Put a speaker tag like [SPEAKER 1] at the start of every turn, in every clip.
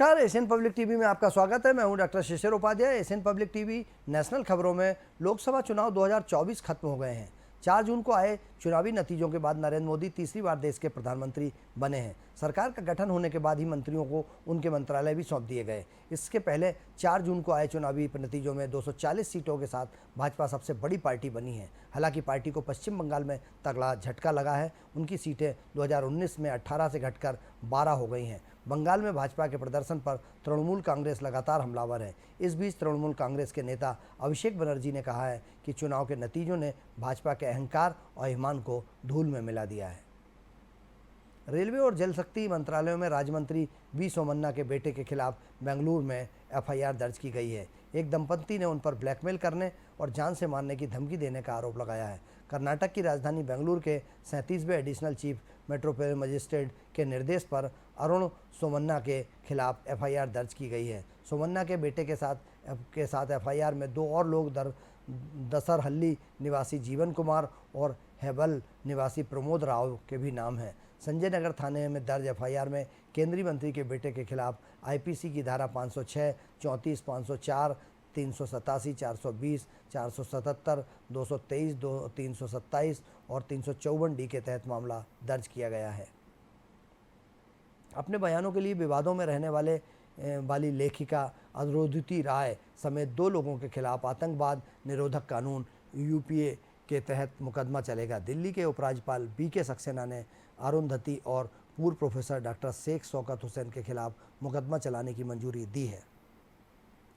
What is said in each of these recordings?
[SPEAKER 1] नमस्कार, Asian public TV में आपका स्वागत है। मैं हूं doctor Shishir Upadhyay. Asian public TV national खबरों में लोकसभा चुनाव 2024 खत्म हो गए हैं। 4 जून को आए चुनावी नतीजों के बाद नरेंद्र मोदी तीसरी बार देश के प्रधानमंत्री बने हैं। सरकार का गठन होने के बाद ही मंत्रियों को उनके मंत्रालय भी सौंप दिए गए। इसके पहले 4 जून को आए चुनावी नतीजों में 240 सीटों के साथ भाजपा सबसे बड़ी पार्टी बनी है। हालांकि पार्टी को पश्चिम बंगाल में तगड़ा झटका लगा है। उनकी सीटें 2019 में 18 से घटकर 12 हो गई हैं। बंगाल में भाजपा के प्रदर्शन पर तृणमूल कांग्रेस लगातार हमलावर है। इस बीच तृणमूल कांग्रेस के नेता अभिषेक बनर्जी ने कहा है कि चुनाव के नतीजों ने भाजपा के अहंकार और ईमान को धूल में मिला दिया है। रेलवे और जल शक्ति मंत्रालयों में राज्य मंत्री वी सोमन्ना के बेटे के खिलाफ बेंगलुरु में एफआईआर दर्ज की गई है। एक दंपति ने उन पर ब्लैकमेल करने और जान से मारने की धमकी देने का आरोप लगाया है। कर्नाटक की राजधानी बेंगलुरु के 37वें एडिशनल चीफ मेट्रोपोलिटन मजिस्ट्रेट के निर्देश पर अरुण सोमन्ना के खिलाफ एफआईआर दर्ज की गई है। सोमन्ना के बेटे के साथ एफआईआर में 2 और लोग दसरहल्ली निवासी जीवन कुमार और हेबल निवासी प्रमोद राव के भी नाम हैं। संजय नगर थाने में दर्ज एफआईआर में केंद्रीय मंत्री के बेटे के खिलाफ आईपीसी की धारा 506, 34, 504, 387, 420, 477, 223, 327 और 354 डी के तहत मामला दर्ज किया गया है। अपने बयानों के लिए विवादों में रहने वाली लेखिका अरुंधति राय समेत 2 लोगों के खिलाफ आतंकवाद निरोधक कानून यूपीए के तहत मुकदमा चलेगा। दिल्ली के उपराज्यपाल बीके सक्सेना ने अरुंधति और पूर्व प्रोफेसर डॉक्टर शेख शौकत हुसैन के खिलाफ मुकदमा चलाने की मंजूरी दी है।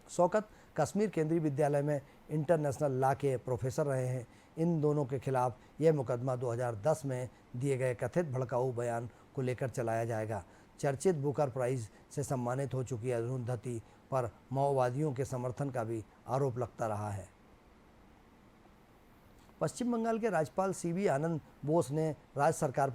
[SPEAKER 1] शौकत कश्मीर केंद्रीय विद्यालय में इंटरनेशनल लॉ के प्रोफेसर रहे हैं। इन दोनों के खिलाफ यह मुकदमा 2010 में दिए गए कथित भड़काऊ बयान को लेकर चलाया जाएगा। चर्चित बुकर प्राइज से सम्मानित हो चुकी अरुंधति पर माओवादियों के समर्थन का भी आरोप लगता रहा है। पश्चिम बंगाल के राज्यपाल सीवी आनंद बोस ने राज्य सरकार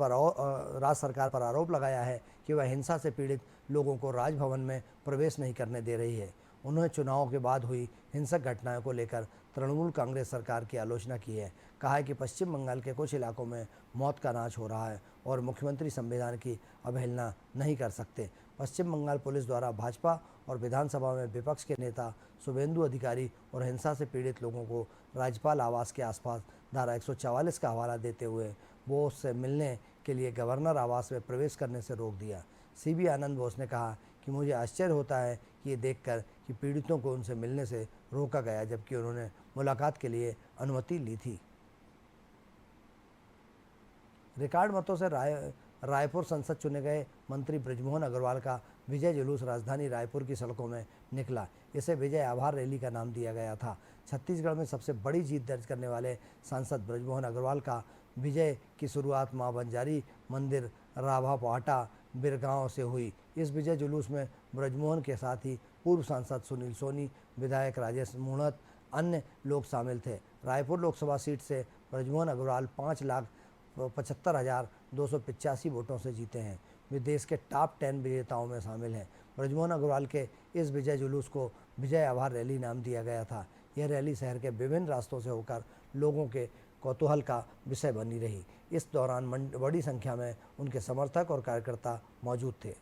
[SPEAKER 1] पर आरोप लगाया है कि वह हिंसा से पीड़ित लोगों को राजभवन में प्रवेश नहीं करने दे रही है। उन्होंने चुनाव के बाद हुई हिंसक घटनाओं को लेकर तृणमूल कांग्रेस सरकार की आलोचना की है। कहा है कि पश्चिम बंगाल के कुछ इलाकों में मौत का नाच हो रहा है और मुख्यमंत्री संविधान की अवहेलना नहीं कर सकते। पश्चिम बंगाल पुलिस द्वारा भाजपा और विधानसभा में विपक्ष के नेता शुभेंदु अधिकारी और हिंसा से पीड़ित लोगों को राज्यपाल आवास के आसपास धारा 144 का हवाला देते हुए बोस से मिलने के लिए गवर्नर आवास में प्रवेश करने से रोक दिया। सीवी आनंद बोस ने कहा कि मुझे आश्चर्य होता है कि ये देखकर कि पीड़ितों को उनसे मिलने से रोका गया, जबकि उन्होंने मुलाकात के लिए अनुमति ली थी। रिकॉर्ड मतों से रायपुर संसद चुने गए मंत्री बृजमोहन अग्रवाल का विजय जुलूस राजधानी रायपुर की सड़कों में निकला। इसे विजय आभार रैली का नाम दिया गया था। छत्तीसगढ़ में सबसे बड़ी जीत दर्ज करने वाले सांसद बृजमोहन अग्रवाल का विजय की शुरुआत मां बंजारी मंदिर राभापाटा बिरगांव से हुई। इस विजय जुलूस में बृजमोहन के साथ ही पूर्व सांसद सुनील सोनी, विधायक राजेश मूणत, अन्य लोग शामिल थे। रायपुर लोकसभा सीट से बृजमोहन अग्रवाल 5,75,285 वोटों से जीते हैं। वे देश के टॉप 10 विजेताओं में शामिल हैं। बृजमोहन अग्रवाल के इस विजय जुलूस को विजय आभार रैली नाम दिया गया था। यह रैली शहर के विभिन्न रास्तों से होकर लोगों के कौतूहल का विषय बनी रही। इस दौरान बड़ी संख्या में उनके समर्थक और कार्यकर्ता मौजूद थे।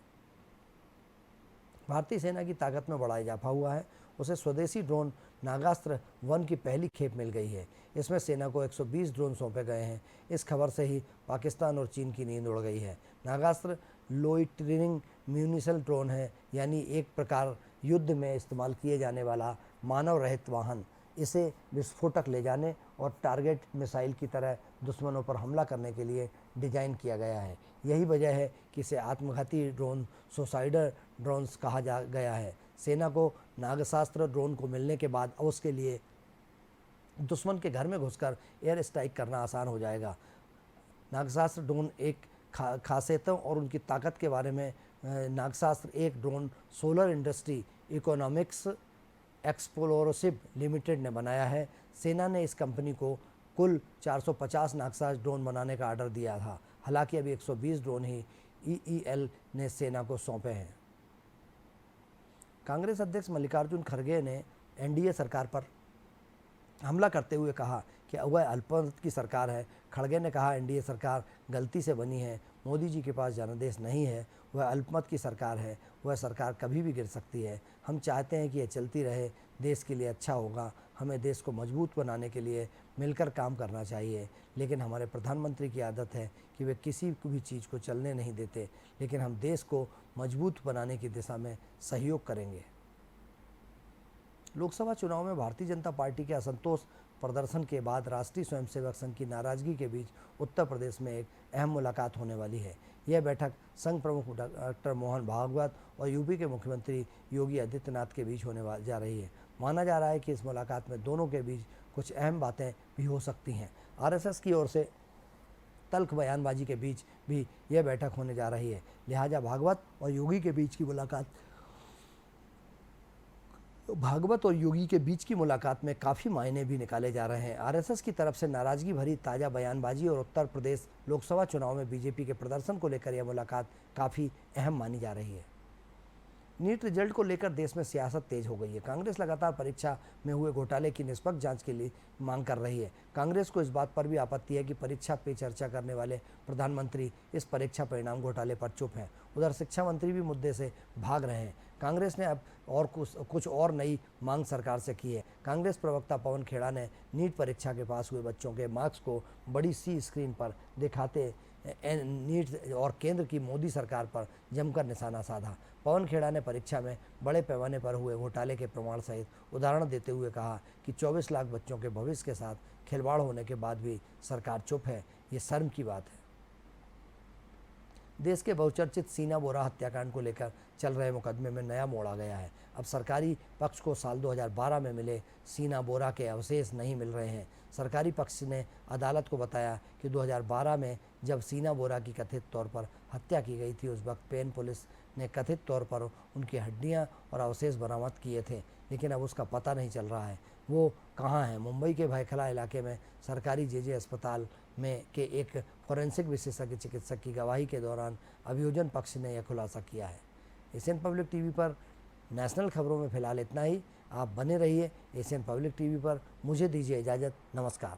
[SPEAKER 1] भारतीय सेना की ताकत में बड़ा इजाफा हुआ है। उसे स्वदेशी ड्रोन नागास्त्र 1 की पहली खेप मिल गई है। इसमें सेना को 120 ड्रोन सौंपे गए हैं। इस खबर से ही पाकिस्तान और चीन की नींद उड़ गई है। नागास्त्र लोइटरिंग म्यूनिशन ड्रोन है, यानी एक प्रकार युद्ध में इस्तेमाल किए जाने वाला मानव रहित वाहन। इसे विस्फोटक ले जाने और टारगेट मिसाइल की तरह दुश्मनों पर हमला करने के लिए डिजाइन किया गया है। यही वजह है कि इसे आत्मघाती ड्रोन सुसाइडर ड्रोन्स कहा गया है। सेना को नागास्त्र ड्रोन को मिलने के बाद उसके लिए दुश्मन के घर में घुसकर एयर स्ट्राइक करना आसान हो जाएगा। नागास्त्र ड्रोन एक खासियतों और उनकी ताकत के बारे में नागास्त्र एक drone solar industry economics explosive limited ने बनाया है। सेना ने इस कंपनी को कुल 450 नागास्त्र ड्रोन बनाने का ऑर्डर दिया था। हालांकि अभी 120 ड्रोन ही ईईएल ने सेना को सौंपे हैं। कांग्रेस अध्यक्ष मल्लिकार्जुन खड़गे ने एनडीए सरकार पर हमला करते हुए कहा कि वह अल्पमत की सरकार है। खड़गे ने कहा एनडीए सरकार गलती से बनी है। मोदी जी के पास जनादेश नहीं है, वह अल्पमत की सरकार है, वह सरकार कभी भी गिर सकती है। हम चाहते हैं कि यह चलती रहे, देश के लिए अच्छा होगा। हमें देश को मजबूत बनाने के लिए मिलकर काम करना चाहिए। लेकिन हमारे प्रधानमंत्री की आदत है कि वे किसी भी चीज़ को चलने नहीं देते, लेकिन हम देश को मजबूत बनाने की दिशा में सहयोग करेंगे। लोकसभा चुनाव में भारतीय जनता पार्टी के असंतोष प्रदर्शन के बाद राष्ट्रीय स्वयंसेवक संघ की नाराजगी के बीच उत्तर प्रदेश में एक अहम मुलाकात होने वाली है। यह बैठक संघ प्रमुख डॉक्टर मोहन भागवत और यूपी के मुख्यमंत्री योगी आदित्यनाथ के बीच होने जा रही है। माना जा रहा है कि इस मुलाकात में दोनों के बीच कुछ अहम बातें भी हो सकती हैं। आरएसएस की ओर से तल्ख बयानबाजी के बीच भी यह बैठक होने जा रही है। लिहाजा भागवत और योगी के बीच की मुलाकात में काफ़ी मायने भी निकाले जा रहे हैं। आरएसएस की तरफ से नाराजगी भरी ताज़ा बयानबाजी और उत्तर प्रदेश लोकसभा चुनाव में बीजेपी के प्रदर्शन को लेकर यह मुलाकात काफ़ी अहम मानी जा रही है। नीट रिजल्ट को लेकर देश में सियासत तेज हो गई है। कांग्रेस लगातार परीक्षा में हुए घोटाले की निष्पक्ष जांच के लिए मांग कर रही है। कांग्रेस को इस बात पर भी आपत्ति है कि परीक्षा पे चर्चा करने वाले प्रधानमंत्री इस परीक्षा परिणाम घोटाले पर चुप हैं। उधर शिक्षा मंत्री भी मुद्दे से भाग रहे हैं। कांग्रेस ने अब और कुछ और नई मांग सरकार से की है। कांग्रेस प्रवक्ता पवन खेड़ा ने नीट परीक्षा के पास हुए बच्चों के मार्क्स को बड़ी सी स्क्रीन पर दिखाते नीट और केंद्र की मोदी सरकार पर जमकर निशाना साधा। पवन खेड़ा ने परीक्षा में बड़े पैमाने पर हुए घोटाले के प्रमाण सहित उदाहरण देते हुए कहा कि 24 लाख बच्चों के भविष्य के साथ खिलवाड़ होने के बाद भी सरकार चुप है। ये शर्म की बात है। देश के बहुचर्चित सीना बोरा हत्याकांड को लेकर चल रहे मुकदमे में नया मोड़ आ गया है। अब सरकारी पक्ष को साल 2012 में मिले सीना बोरा के अवशेष नहीं मिल रहे हैं। सरकारी पक्ष ने अदालत को बताया कि 2012 में जब सीना बोरा की कथित तौर पर हत्या की गई थी, उस वक्त पेन पुलिस ने कथित तौर पर उनकी हड्डियां और अवशेष बरामद किए थे, लेकिन अब उसका पता नहीं चल रहा है वो कहाँ है। मुंबई के भायखला इलाके में सरकारी जेजे अस्पताल में के एक फॉरेंसिक विशेषज्ञ चिकित्सक की गवाही के दौरान अभियोजन पक्ष ने यह खुलासा किया है। एशियन पब्लिक टीवी पर नेशनल खबरों में फिलहाल इतना ही। आप बने रहिए एशियन पब्लिक टीवी पर। मुझे दीजिए इजाज़त। नमस्कार।